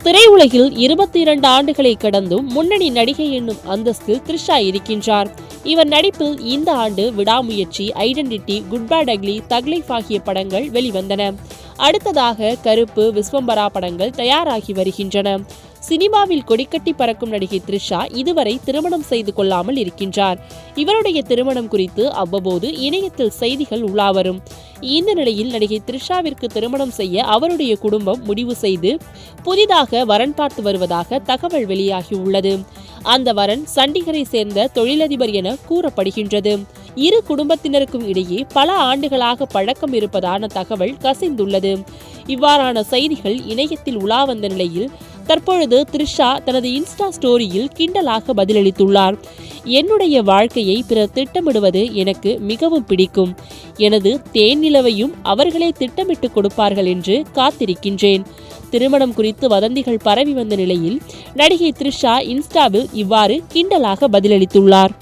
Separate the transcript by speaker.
Speaker 1: திரையுலகில் 22 ஆண்டுகளை கடந்தும் முன்னணி நடிகை என்னும் அந்தஸ்தில் த்ரிஷா இருக்கின்றார். இவர் நடிப்பில் இந்த ஆண்டு விடாமுயற்சி, ஐடென்டிட்டி, குட் பேட் அக்லி, தக் லைஃப் ஆகிய படங்கள் வெளிவந்தன. அடுத்ததாக கருப்பு, விஸ்வம்பரா படங்கள் தயாராகி வருகின்றன. சினிமாவில் கொடிக்கட்டி பறக்கும் நடிகை த்ரிஷா இதுவரை திருமணம் செய்து கொள்ளாமல் இருக்கின்றார். இவருடைய திருமணம் குறித்து அவ்வப்போது இணையத்தில் செய்திகள் உலாவரும். இந்த நிலையில் நடிகை த்ரிஷாவிற்கு திருமணம் செய்ய அவருடைய குடும்பம் முடிவு செய்து புதிதாக வரன் பார்த்து வருவதாக தகவல் வெளியாகி உள்ளது. அந்த வரன் சண்டிகரை சேர்ந்த தொழிலதிபர் என கூறப்படுகின்றது. இரு குடும்பத்தினருக்கும் இடையே பல ஆண்டுகளாக பழக்கம் இருப்பதான தகவல் கசிந்துள்ளது. இவ்வாறான செய்திகள் இணையத்தில் உலா வந்த நிலையில் தற்பொழுது த்ரிஷா தனது இன்ஸ்டா ஸ்டோரியில் கிண்டலாக பதிலளித்துள்ளார். என்னுடைய வாழ்க்கையை பிறர் திட்டமிடுவது எனக்கு மிகவும் பிடிக்கும். எனது தேன் நிலவையும் அவர்களே திட்டமிட்டு கொடுப்பார்கள் என்று காத்திருக்கின்றேன். திருமணம் குறித்து வதந்திகள் பரவி வந்த நிலையில் நடிகை த்ரிஷா இன்ஸ்டாவில் இவ்வாறு கிண்டலாக பதிலளித்துள்ளார்.